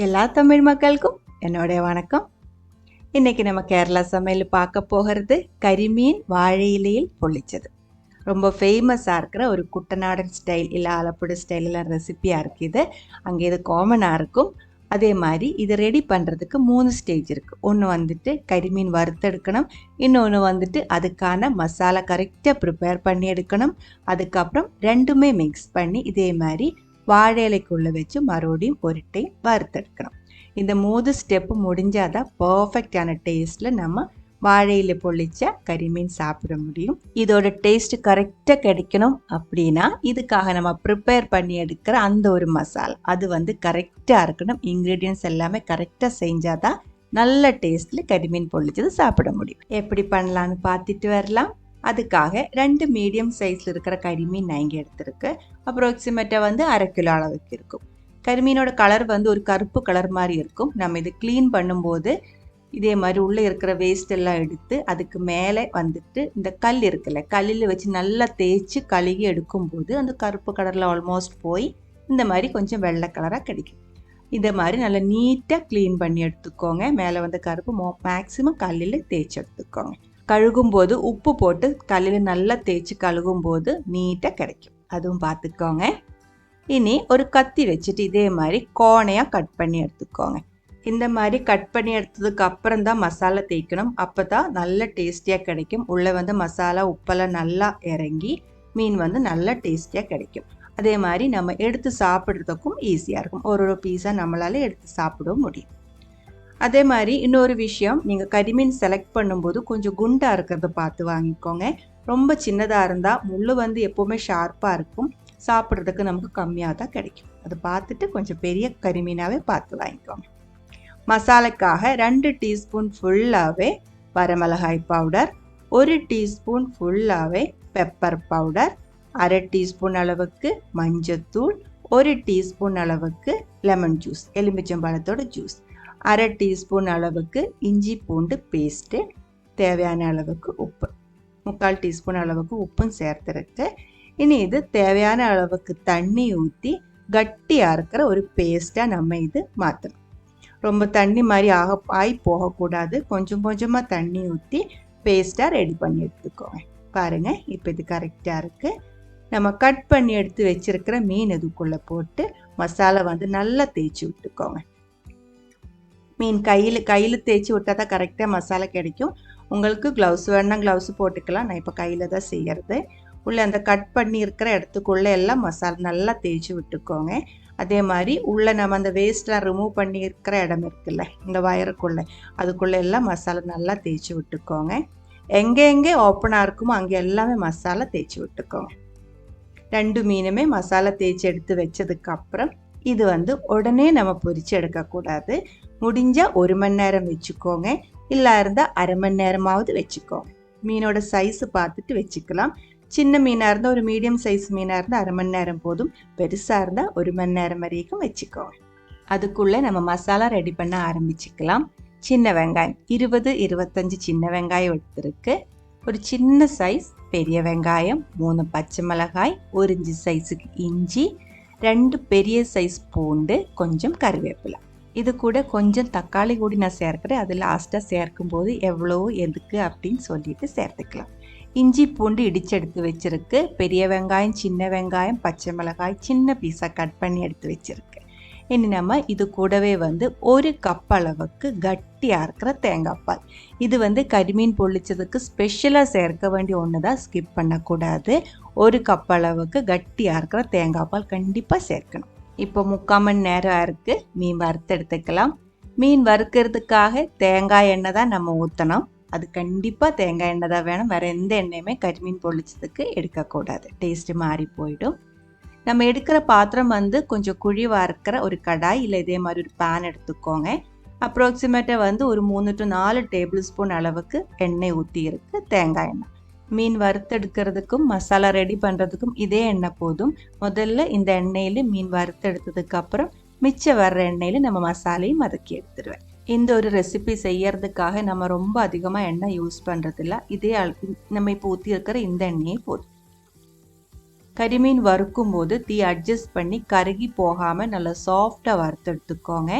எல்லா தமிழ் மக்களுக்கும் என்னுடைய வணக்கம். இன்னைக்கு நம்ம கேரளா சமையல் பார்க்க போகிறது கரிமீன் வாழை இலையில் பொள்ளிச்சது. ரொம்ப ஃபேமஸாக இருக்கிற ஒரு குட்டநாடன் ஸ்டைல் இல்லை ஆலப்புழை ஸ்டைலெலாம் ரெசிப்பியாக இருக்குது. இது அங்கே இது காமனாக இருக்கும். அதே மாதிரி இது ரெடி பண்ணுறதுக்கு 3 ஸ்டேஜ் இருக்குது. ஒன்று வந்துட்டு கரிமீன் வறுத்தெடுக்கணும், இன்னொன்று வந்துட்டு அதுக்கான மசாலா கரெக்டாக ப்ரிப்பேர் பண்ணி எடுக்கணும். அதுக்கப்புறம் ரெண்டுமே மிக்ஸ் பண்ணி இதே மாதிரி வாழை இலைக்குள்ளே வச்சு மறுபடியும் ஒரு டைம் வறுத்தெடுக்கணும். இந்த 3 ஸ்டெப்பு முடிஞ்சாதான் பர்ஃபெக்டான டேஸ்ட்டில் நம்ம வாழை இலை பொள்ளிச்ச கரிமீன் சாப்பிட முடியும். இதோட டேஸ்ட் கரெக்டாக கிடைக்கணும் அப்படின்னா இதுக்காக நம்ம ப்ரிப்பேர் பண்ணி எடுக்கிற அந்த ஒரு மசாலா அது வந்து கரெக்டாக இருக்கணும். இன்க்ரீடியன்ஸ் எல்லாமே கரெக்டாக செஞ்சாதான் நல்ல டேஸ்ட்டில் கரிமீன் பொள்ளிச்சது சாப்பிட முடியும். எப்படி பண்ணலான்னு பார்த்துட்டு வரலாம். அதுக்காக 2 மீடியம் சைஸில் இருக்கிற கரிமீன் நான் இங்கே எடுத்துருக்கு. அப்ராக்சிமேட்டாக வந்து 1/2 கிலோ அளவுக்கு இருக்கும். கரிமீனோட கலர் வந்து ஒரு கருப்பு கலர் மாதிரி இருக்கும். நம்ம இது க்ளீன் பண்ணும்போது இதே மாதிரி உள்ளே இருக்கிற வேஸ்ட் எல்லாம் எடுத்து அதுக்கு மேலே வந்துட்டு இந்த கல் இருக்குல்ல, கல்லில் வச்சு நல்லா தேய்ச்சி கழுகி எடுக்கும்போது அந்த கருப்பு கலரில் ஆல்மோஸ்ட் போய் இந்த மாதிரி கொஞ்சம் வெள்ளை கலராக கிடைக்கும். இதை மாதிரி நல்லா நீட்டாக க்ளீன் பண்ணி எடுத்துக்கோங்க. மேலே வந்து கருப்பு மேக்ஸிமம் கல்லில் தேய்ச்சி எடுத்துக்கோங்க. கழுகும்போது உப்பு போட்டு கல்லில் நல்லா தேய்ச்சி கழுகும்போது நீட்டாக கிடைக்கும். அதுவும் பார்த்துக்கோங்க. இனி ஒரு கத்தி வச்சுட்டு இதே மாதிரி கோணையாக கட் பண்ணி எடுத்துக்கோங்க. இந்த மாதிரி கட் பண்ணி எடுத்ததுக்கு அப்புறம் தான் மசாலா தேய்க்கணும். அப்போ தான் நல்ல டேஸ்டியாக கிடைக்கும். உள்ளே வந்து மசாலா உப்பெல்லாம் நல்லா இறங்கி மீன் வந்து நல்லா டேஸ்டியாக கிடைக்கும். அதே மாதிரி நம்ம எடுத்து சாப்பிட்றதுக்கும் ஈஸியாக இருக்கும். ஒரு பீஸாக நம்மளால எடுத்து சாப்பிடவும் முடியும். அதே மாதிரி இன்னொரு விஷயம், நீங்கள் கரிமீன் செலக்ட் பண்ணும்போது கொஞ்சம் குண்டாக இருக்கிறத பார்த்து வாங்கிக்கோங்க. ரொம்ப சின்னதாக இருந்தால் முள் வந்து எப்போவுமே ஷார்ப்பாக இருக்கும், சாப்பிட்றதுக்கு நமக்கு கம்மியாக தான் கிடைக்கும். அதை பார்த்துட்டு கொஞ்சம் பெரிய கரிமீனாகவே பார்த்து வாங்கிக்கோங்க. மசாலாக்காக 2 டீஸ்பூன் ஃபுல்லாகவே வரமிளகாய் பவுடர், 1 டீஸ்பூன் ஃபுல்லாகவே பெப்பர் பவுடர், 1/2 டீஸ்பூன் அளவுக்கு மஞ்சத்தூள், 1 டீஸ்பூன் அளவுக்கு லெமன் ஜூஸ், எலுமிச்சம்பழத்தோட ஜூஸ், 1/2 டீஸ்பூன் அளவுக்கு இஞ்சி பூண்டு பேஸ்ட்டு, தேவையான அளவுக்கு உப்பு, 3/4 டீஸ்பூன் அளவுக்கு உப்பும் சேர்த்துருக்கு. இனி இது தேவையான அளவுக்கு தண்ணி ஊற்றி கட்டியாக இருக்கிற ஒரு பேஸ்ட்டாக நம்ம இது மாற்றணும். ரொம்ப தண்ணி மாதிரி ஆகி போகக்கூடாது. கொஞ்சம் கொஞ்சமாக தண்ணி ஊற்றி பேஸ்ட்டாக ரெடி பண்ணி எடுத்துக்கோங்க. பாருங்கள், இப்போ இது கரெக்டாக இருக்குது. நம்ம கட் பண்ணி எடுத்து வச்சுருக்கிற மீன் இதுக்குள்ளே போட்டு மசாலா வந்து நல்லா தேய்ச்சி விட்டுக்கோங்க. மீன் கையில் தேய்ச்சி விட்டால் தான் கரெக்டாக மசாலா கிடைக்கும். உங்களுக்கு க்ளவுஸ் வேணால் க்ளவுஸ் போட்டுக்கலாம். நான் இப்போ கையில் தான் செய்கிறது. உள்ளே அந்த கட் பண்ணி இருக்கிற இடத்துக்குள்ளே எல்லாம் மசாலா நல்லா தேய்ச்சி விட்டுக்கோங்க. அதே மாதிரி உள்ளே நம்ம அந்த வேஸ்ட்லாம் ரிமூவ் பண்ணி இருக்கிற இடம் இருக்குல்ல, இந்த வயருக்குள்ளே, அதுக்குள்ளே எல்லாம் மசாலா நல்லா தேய்ச்சி விட்டுக்கோங்க. எங்கே ஓப்பனாக இருக்குமோ அங்கே எல்லாமே மசாலா தேய்ச்சி விட்டுக்கோங்க. 2 மீனுமே மசாலா தேய்ச்சி எடுத்து வச்சதுக்கப்புறம் இது வந்து உடனே நம்ம பொரிச்சு எடுக்கக்கூடாது. முடிஞ்சால் 1 மணி நேரம் வச்சுக்கோங்க, இல்லை இருந்தால் 1/2 மணி நேரமாவது வச்சுக்கோங்க. மீனோட சைஸு பார்த்துட்டு வச்சுக்கலாம். சின்ன மீனாக இருந்தால், ஒரு மீடியம் சைஸ் மீனாக இருந்தால் 1/2 மணி நேரம் போதும். பெருசாக இருந்தால் 1 மணி நேரம் வரைக்கும் வச்சுக்கோங்க. அதுக்குள்ளே நம்ம மசாலா ரெடி பண்ண ஆரம்பிச்சுக்கலாம். சின்ன வெங்காயம் 20-25 சின்ன வெங்காயம் எடுத்துருக்கு. ஒரு சின்ன சைஸ் பெரிய வெங்காயம், 3 பச்சை மிளகாய், 1 இன்ச்சு சைஸுக்கு இஞ்சி, 2 பெரிய சைஸ் பூண்டு, கொஞ்சம் கருவேப்பிலை. இது கூட கொஞ்சம் தக்காளி கூடி நான் சேர்க்கிறேன். அது லாஸ்ட்டாக சேர்க்கும்போது எவ்வளோ எதுக்கு அப்படின்னு சொல்லிட்டு சேர்த்துக்கலாம். இஞ்சி பூண்டு இடித்து எடுத்து வச்சுருக்கு. பெரிய வெங்காயம், சின்ன வெங்காயம், பச்சை மிளகாய் சின்ன பீஸாக கட் பண்ணி எடுத்து வச்சுருக்கு. இனி நம்ம இது கூடவே வந்து 1 கப் அளவுக்கு கட்டியாக இருக்கிற தேங்காய் பால். இது வந்து கரிமீன் பொள்ளிச்சதுக்கு ஸ்பெஷலாக சேர்க்க வேண்டிய ஒன்று தான், ஸ்கிப் பண்ணக்கூடாது. 1 கப் அளவுக்கு கட்டியாக இருக்கிற தேங்காய் பால் கண்டிப்பாக சேர்க்கணும். இப்போ 3/4 மணி நேரம் இருக்குது. மீன் வறுத்து எடுத்துக்கலாம். மீன் வறுக்கிறதுக்காக தேங்காய் எண்ணெய் தான் நம்ம ஊற்றணும். அது கண்டிப்பாக தேங்காய் எண்ணெய் தான் வேணும். வேறு எந்த எண்ணெயுமே கரிமீன் பொள்ளிச்சதுக்கு எடுக்கக்கூடாது, டேஸ்ட்டு மாறி போயிடும். நம்ம எடுக்கிற பாத்திரம் வந்து கொஞ்சம் குழிவாக இருக்கிற ஒரு கடாய் இல்லை இதே மாதிரி ஒரு பேன் எடுத்துக்கோங்க. அப்ராக்சிமேட்டாக வந்து ஒரு 3 to 4 டேபிள் ஸ்பூன் அளவுக்கு எண்ணெய் ஊற்றி இருக்குது, தேங்காய் எண்ணெய். மீன் வறுத்தெடுக்கிறதுக்கும் மசாலா ரெடி பண்ணுறதுக்கும் இதே எண்ணெய் போதும். முதல்ல இந்த எண்ணெயில் மீன் வறுத்தெடுத்ததுக்கப்புறம் மிச்சம் வர்ற எண்ணெயில் நம்ம மசாலையும் வதக்கி எடுத்துடுவேன். இந்த ஒரு ரெசிபி செய்யறதுக்காக நம்ம ரொம்ப அதிகமாக எண்ணெய் யூஸ் பண்ணுறதில்ல. இதே நம்ம இப்போ ஊற்றி இருக்கிற இந்த எண்ணெயே போதும். கரிமீன் வறுக்கும் போது தீ அட்ஜஸ்ட் பண்ணி கருகி போகாமல் நல்லா சாஃப்டாக வறுத்தெடுத்துக்கோங்க.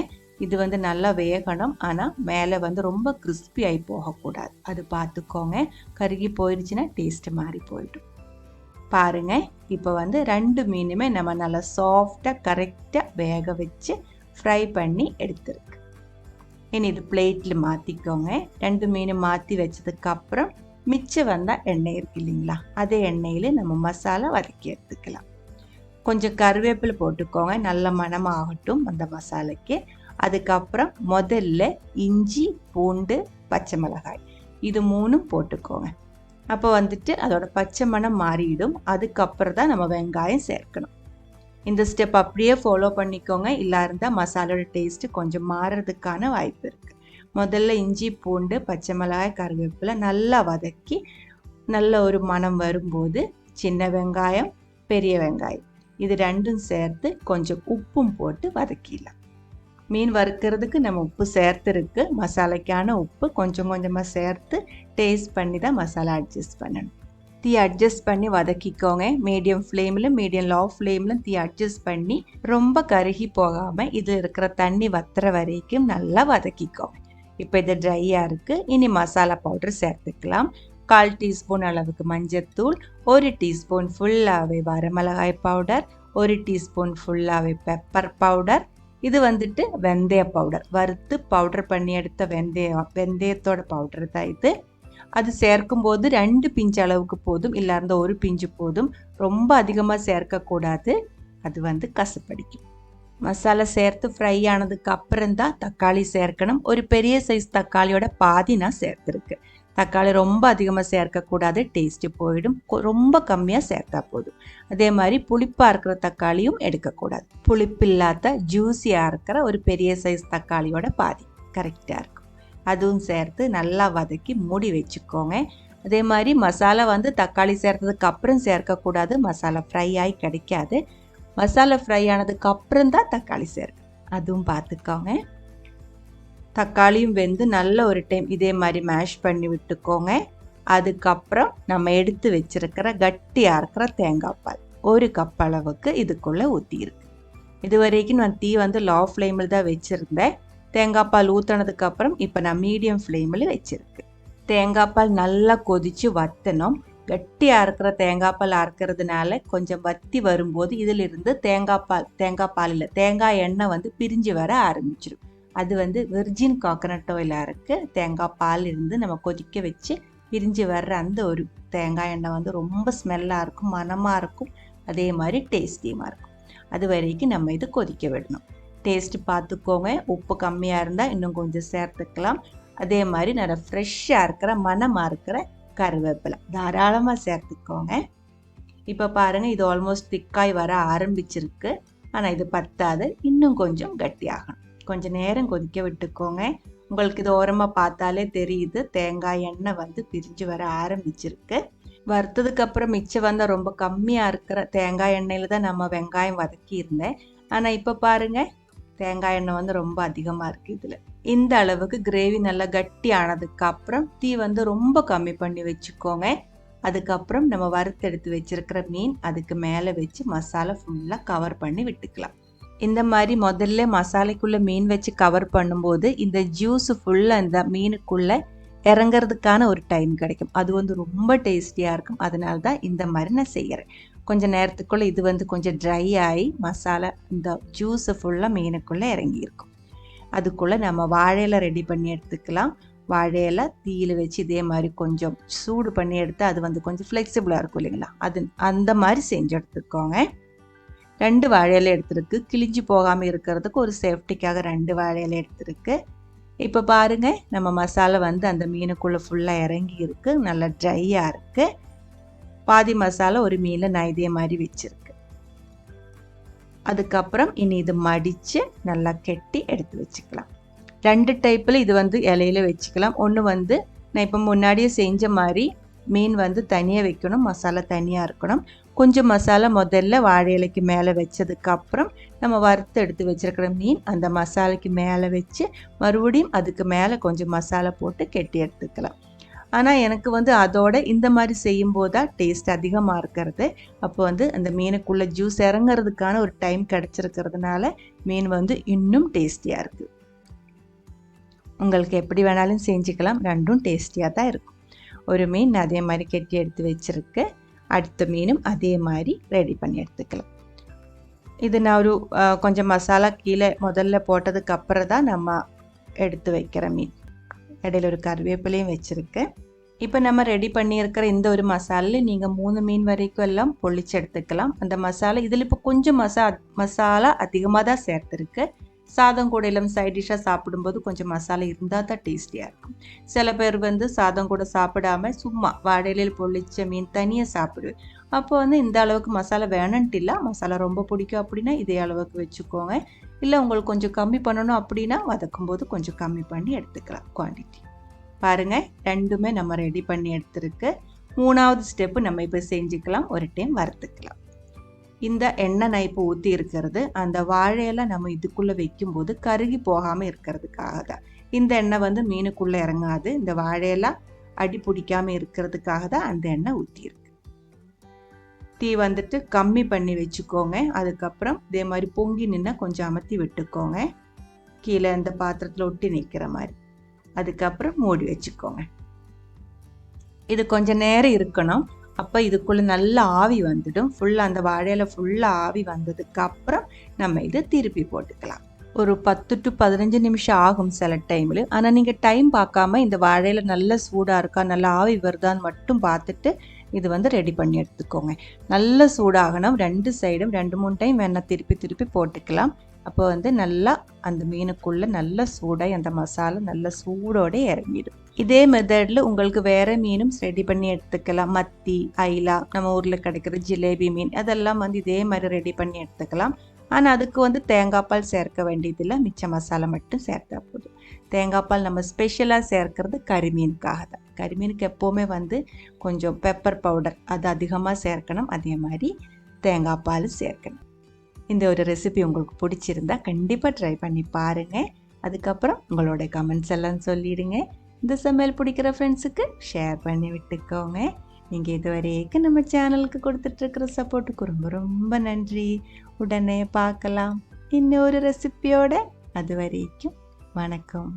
இது வந்து நல்லா வேகணும். ஆனால் மேலே வந்து ரொம்ப கிறிஸ்பி ஆகி போகக்கூடாது. அது பார்த்துக்கோங்க. கருகி போயிடுச்சுன்னா டேஸ்ட்டு மாறி போயிடும். பாருங்கள், இப்போ வந்து 2 மீனுமே நம்ம நல்லா சாஃப்டாக கரெக்டாக வேக வச்சு ஃப்ரை பண்ணி எடுத்துருக்கு. இனி இது பிளேட்டில் மாற்றிக்கோங்க. 2 மீன் மாற்றி வச்சதுக்கப்புறம் மிச்சம் வந்தால் எண்ணெய் இருக்கு இல்லைங்களா, அதே எண்ணெயில் நம்ம மசாலா வதக்கி எடுத்துக்கலாம். கொஞ்சம் கருவேப்பிலை போட்டுக்கோங்க, நல்ல மணம் ஆகட்டும் அந்த மசாலைக்கு. அதுக்கப்புறம் முதல்ல இஞ்சி, பூண்டு, பச்சை மிளகாய் இது 3ம் போட்டுக்கோங்க. அப்போ வந்துட்டு அதோட பச்சை மணம் மாறிடும். அதுக்கப்புறம் தான் நம்ம வெங்காயம் சேர்க்கணும். இந்த ஸ்டெப் அப்படியே ஃபாலோ பண்ணிக்கோங்க. இல்லை இருந்தால் மசாலோட டேஸ்ட்டு கொஞ்சம் மாறுறதுக்கான வாய்ப்பு இருக்குது. முதல்ல இஞ்சி, பூண்டு, பச்சை மிளகாய், கருவேப்பிலை நல்லா வதக்கி நல்ல ஒரு மணம் வரும்போது சின்ன வெங்காயம், பெரிய வெங்காயம் இது 2ம் சேர்த்து கொஞ்சம் உப்பும் போட்டு வதக்கிடலாம். மீன் வறுக்கிறதுக்கு நம்ம உப்பு சேர்த்துருக்கு. மசாலைக்கான உப்பு கொஞ்சம் கொஞ்சமாக சேர்த்து டேஸ்ட் பண்ணி தான் மசாலா அட்ஜஸ்ட் பண்ணணும். தீ அட்ஜஸ்ட் பண்ணி வதக்கிக்கோங்க. மீடியம் ஃப்ளேமில், மீடியம் லோ ஃப்ளேமில் தீ அட்ஜஸ்ட் பண்ணி ரொம்ப கருகி போகாமல் இதில் இருக்கிற தண்ணி வத்துற வரைக்கும் நல்லா வதக்கிக்கோங்க. இப்போ இது ட்ரையாக இருக்குது. இனி மசாலா பவுடர் சேர்த்துக்கலாம். 1/4 டீஸ்பூன் அளவுக்கு மஞ்சத்தூள், 1 டீஸ்பூன் ஃபுல்லாகவே வரமிளகாய் பவுடர், 1 டீஸ்பூன் ஃபுல்லாகவே பெப்பர் பவுடர். இது வந்துட்டு வெந்தய பவுடர், வறுத்து பவுடர் பண்ணி எடுத்த வெந்தயத்தோட பவுடர் தான் இது. அது சேர்க்கும்போது 2 பிஞ்சு அளவுக்கு போதும், இல்லை இருந்தால் 1 பிஞ்சு போதும். ரொம்ப அதிகமாக சேர்க்கக்கூடாது, அது வந்து கசப்படிக்கும். மசாலா சேர்த்து ஃப்ரை ஆனதுக்கு அப்புறம் தான் தக்காளி சேர்க்கணும். ஒரு பெரிய சைஸ் தக்காளியோட பாதி நான் சேர்த்துருக்கு. தக்காளி ரொம்ப அதிகமாக சேர்க்கக்கூடாது, டேஸ்ட்டு போயிடும். ரொம்ப கம்மியாக சேர்த்தா போதும். அதே மாதிரி புளிப்பாக இருக்கிற தக்காளியும் எடுக்கக்கூடாது. புளிப்பு இல்லாத ஜூஸியாக இருக்கிற ஒரு பெரிய சைஸ் தக்காளியோட பாதி கரெக்டாக இருக்கும். அதுவும் சேர்த்து நல்லா வதக்கி மூடி வச்சுக்கோங்க. அதே மாதிரி மசாலா வந்து தக்காளி சேர்த்ததுக்கு அப்புறம் சேர்க்கக்கூடாது, மசாலா ஃப்ரை ஆகி கிடைக்காது. மசாலா ஃப்ரை ஆனதுக்கு அப்புறம் தான் தக்காளி சேர்க்கணும், அதுவும் பார்த்துக்கோங்க. தக்காளியும் வெந்து நல்ல ஒரு டைம் இதே மாதிரி மேஷ் பண்ணி விட்டுக்கோங்க. அதுக்கப்புறம் நம்ம எடுத்து வச்சிருக்கிற கட்டியாக இருக்கிற தேங்காய் பால் 1 கப் அளவுக்கு இதுக்குள்ளே ஊற்றிருக்கு. இது வரைக்கும் நான் தீ வந்து லோ ஃப்ளேமில் தான் வச்சுருந்தேன். தேங்காய் பால் ஊற்றினதுக்கப்புறம் இப்போ நான் மீடியம் ஃப்ளேமில் வச்சுருக்கு. தேங்காய் பால் நல்லா கொதித்து வற்றணும். கட்டியாக இருக்கிற தேங்காய் பால் அறுக்கிறதுனால கொஞ்சம் வற்றி வரும்போது இதிலிருந்து தேங்காய் பாலில் தேங்காய் எண்ணெய் வந்து பிரிஞ்சு வர ஆரம்பிச்சிடும். அது வந்து வெர்ஜின் கோகனட் ஆயிலாக இருக்குது. தேங்காய் பால் இருந்து நம்ம கொதிக்க வச்சு பிரிஞ்சு வர்ற அந்த ஒரு தேங்காய் எண்ணெய் வந்து ரொம்ப ஸ்மெல்லாக இருக்கும், மணமாக இருக்கும், அதே மாதிரி டேஸ்டியமாக இருக்கும். அது வரைக்கும் நம்ம இது கொதிக்க விடணும். டேஸ்ட்டு பார்த்துக்கோங்க. உப்பு கம்மியாக இருந்தால் இன்னும் கொஞ்சம் சேர்த்துக்கலாம். அதே மாதிரி நல்லா ஃப்ரெஷ்ஷாக இருக்கிற மணமாக இருக்கிற கருவேப்பிலை தாராளமாக சேர்த்துக்கோங்க. இப்போ பாருங்கள், இது ஆல்மோஸ்ட் திக்காய் வர ஆரம்பிச்சிருக்கு. ஆனால் இது பத்தாது, இன்னும் கொஞ்சம் கட்டியாகணும். கொஞ்சம் நேரம் கொதிக்க விட்டுக்கோங்க. உங்களுக்கு இது ஓரமாக பார்த்தாலே தெரியுது, தேங்காய் எண்ணெய் வந்து பிரிஞ்சு வர ஆரம்பிச்சிருக்கு. வறுத்ததுக்கப்புறம் மிச்சம் வந்தால் ரொம்ப கம்மியாக இருக்கிற தேங்காய் எண்ணெயில் தான் நம்ம வெங்காயம் வதக்கி இருந்தேன். ஆனால் இப்போ பாருங்கள், தேங்காய் எண்ணெய் வந்து ரொம்ப அதிகமாக இருக்குது இதில். இந்த அளவுக்கு கிரேவி நல்லா கட்டி ஆனதுக்கப்புறம் தீ வந்து ரொம்ப கம்மி பண்ணி வச்சுக்கோங்க. அதுக்கப்புறம் நம்ம வறுத்தெடுத்து வச்சிருக்கிற மீன் அதுக்கு மேலே வச்சு மசாலா ஃபுல்லாக கவர் பண்ணி விட்டுக்கலாம். இந்த மாதிரி முதல்ல மசாலைக்குள்ளே மீன் வச்சு கவர் பண்ணும்போது இந்த ஜூஸு ஃபுல்லாக இந்த மீனுக்குள்ளே இறங்கிறதுக்கான ஒரு டைம் கிடைக்கும். அது வந்து ரொம்ப டேஸ்டியாக இருக்கும். அதனால தான் இந்த மாதிரி நான் செய்கிறேன். கொஞ்சம் நேரத்துக்குள்ளே இது வந்து கொஞ்சம் ட்ரை ஆகி மசாலா இந்த ஜூஸு ஃபுல்லாக மீனுக்குள்ளே இறங்கியிருக்கும். அதுக்குள்ளே நம்ம வாழையில ரெடி பண்ணி எடுத்துக்கலாம். வாழையில தீயில் வச்சு இதே மாதிரி கொஞ்சம் சூடு பண்ணி எடுத்து அது வந்து கொஞ்சம் ஃப்ளெக்சிபிளாக இருக்கும் இல்லைங்களா, அது அந்த மாதிரி செஞ்சு எடுத்துக்கோங்க. 2 வாழையில எடுத்துருக்கு. கிழிஞ்சு போகாமல் இருக்கிறதுக்கு ஒரு சேஃப்டிக்காக 2 வாழையில எடுத்துருக்கு. இப்போ பாருங்கள், நம்ம மசாலா வந்து அந்த மீனுக்குள்ளே ஃபுல்லாக இறங்கி இருக்குது. நல்லா ட்ரையாக இருக்குது. பாதி மசாலா ஒரு மீனில் நான் இதே மாதிரி வச்சுருக்கு. அதுக்கப்புறம் இனி இது மடித்து நல்லா கெட்டி எடுத்து வச்சுக்கலாம். 2 டைப்பில் இது வந்து இலையில வச்சுக்கலாம். ஒன்று வந்து நான் இப்போ முன்னாடியே செஞ்ச மாதிரி மீன் வந்து தனியாக வைக்கணும், மசாலா தனியாக இருக்கணும். கொஞ்சம் மசாலா முதல்ல வாழை இலைக்கு மேலே வச்சதுக்கப்புறம் நம்ம வறுத்து எடுத்து வச்சுருக்கிற மீன் அந்த மசாலாக்கு மேலே வச்சு மறுபடியும் அதுக்கு மேலே கொஞ்சம் மசாலா போட்டு கெட்டி எடுத்துக்கலாம். ஆனால் எனக்கு வந்து அதோட இந்த மாதிரி செய்யும்போது தான் டேஸ்ட் அதிகமாக இருக்கிறது. அப்போ வந்து அந்த மீனுக்குள்ளே ஜூஸ் இறங்கிறதுக்கான ஒரு டைம் கிடச்சிருக்கிறதுனால மீன் வந்து இன்னும் டேஸ்டியாக இருக்குது. உங்களுக்கு எப்படி வேணாலும் செஞ்சுக்கலாம், ரெண்டும் டேஸ்டியாக தான் இருக்கும். ஒரு மீன் அதே மாதிரி கெட்டி எடுத்து வச்சுருக்கு, அடுத்த மீனும் அதே மாதிரி ரெடி பண்ணி எடுத்துக்கலாம். இது நான் ஒரு கொஞ்சம் மசாலா கீழே முதல்ல போட்டதுக்கு அப்புறம் தான் நம்ம எடுத்து வைக்கிற மீன். இடையில ஒரு கருவேப்பிலையும் வச்சுருக்கேன். இப்போ நம்ம ரெடி பண்ணியிருக்கிற இந்த ஒரு மசாலில் நீங்கள் 3 மீன் வரைக்கும் எல்லாம் பொழிச்சு எடுத்துக்கலாம். அந்த மசாலா இதில் இப்போ கொஞ்சம் மசாலா அதிகமாக தான் சேர்த்துருக்கு. சாதம் கூட எல்லாம் சைட் டிஷ்ஷாக சாப்பிடும்போது கொஞ்சம் மசாலா இருந்தால் தான் டேஸ்டியாக இருக்கும். சில பேர் வந்து சாதம் கூட சாப்பிடாம சும்மா வாழையிலையில் பொழிச்ச மீன் தனியாக சாப்பிடுவேன். அப்போ வந்து இந்த அளவுக்கு மசாலா வேணுன்ட்டு இல்லை, மசாலா ரொம்ப பிடிக்கும் அப்படின்னா இதே அளவுக்கு வச்சுக்கோங்க. இல்லை உங்களுக்கு கொஞ்சம் கம்மி பண்ணணும் அப்படின்னா வதக்கும் போது கொஞ்சம் கம்மி பண்ணி எடுத்துக்கலாம் குவான்டிட்டி. பாருங்கள், ரெண்டுமே நம்ம ரெடி பண்ணி எடுத்துருக்கு. 3வது ஸ்டெப்பு நம்ம இப்போ செஞ்சுக்கலாம், ஒரு டைம் வறுத்துக்கலாம். இந்த எண்ணெய் நான் இப்போ ஊற்றி இருக்கிறது அந்த வாழையெல்லாம் நம்ம இதுக்குள்ளே வைக்கும்போது கருகி போகாமல் இருக்கிறதுக்காக தான். இந்த எண்ணெய் வந்து மீனுக்குள்ளே இறங்காது, இந்த வாழையெல்லாம் அடி பிடிக்காமல் இருக்கிறதுக்காக தான் அந்த எண்ணெய் ஊற்றியிருக்கு. தீ வந்துட்டு கம்மி பண்ணி வச்சுக்கோங்க. அதுக்கப்புறம் இதே மாதிரி பொங்கி நின்று கொஞ்சம் அமர்த்தி விட்டுக்கோங்க, கீழே அந்த பாத்திரத்தில் ஒட்டி நிற்கிற மாதிரி. அதுக்கப்புறம் மூடி வச்சுக்கோங்க. இது கொஞ்சம் நேரம் இருக்கணும், அப்போ இதுக்குள்ளே நல்லா ஆவி வந்துடும். ஃபுல்லாக அந்த வாழையில ஃபுல்லாக ஆவி வந்ததுக்கு அப்புறம் நம்ம இதை திருப்பி போட்டுக்கலாம். ஒரு 10 to 15 நிமிஷம் ஆகும் சில டைமில். ஆனால் நீங்கள் டைம் பார்க்காம இந்த வாழையில நல்ல சூடாக இருக்கா, நல்லா ஆவி வருதான்னு மட்டும் பார்த்துட்டு இது வந்து ரெடி பண்ணி எடுத்துக்கோங்க. நல்ல சூடாகணும், 2 சைடும் 2-3 டைம் வேணால் திருப்பி திருப்பி போட்டுக்கலாம். அப்போ வந்து நல்லா அந்த மீனுக்குள்ளே நல்ல சூடாக அந்த மசாலா நல்ல சூடோடு இறங்கிடும். இதே மெத்தடில் உங்களுக்கு வேறு மீனும் ரெடி பண்ணி எடுத்துக்கலாம். மத்தி, ஐலா, நம்ம ஊரில் கிடைக்கிற ஜிலேபி மீன் அதெல்லாம் வந்து இதே மாதிரி ரெடி பண்ணி எடுத்துக்கலாம். ஆனால் அதுக்கு வந்து தேங்காய் பால் சேர்க்க வேண்டியதில்லை, மிச்ச மசாலா மட்டும் சேர்த்தா போதும். தேங்காய் பால் நம்ம ஸ்பெஷலாக சேர்க்கிறது கரிமீனுக்காக தான். கரிமீனுக்கு எப்போவுமே வந்து கொஞ்சம் பெப்பர் பவுடர் அது அதிகமாக சேர்க்கணும், அதே மாதிரி தேங்காய் பால் சேர்க்கணும். இந்த ஒரு ரெசிபி உங்களுக்கு பிடிச்சிருந்தா கண்டிப்பாக ட்ரை பண்ணி பாருங்கள். அதுக்கப்புறம் உங்களோட கமெண்ட்ஸ் எல்லாம் சொல்லிடுங்க. இந்த சமையல் பிடிக்கிற ஃப்ரெண்ட்ஸுக்கு ஷேர் பண்ணி விட்டுக்கோங்க. நீங்கள் இது வரைக்கும் நம்ம சேனலுக்கு கொடுத்துட்ருக்கிற சப்போர்ட்டுக்கு ரொம்ப ரொம்ப நன்றி. உடனே பார்க்கலாம் இன்னொரு ரெசிபியோட. அது வரைக்கும் வணக்கம்.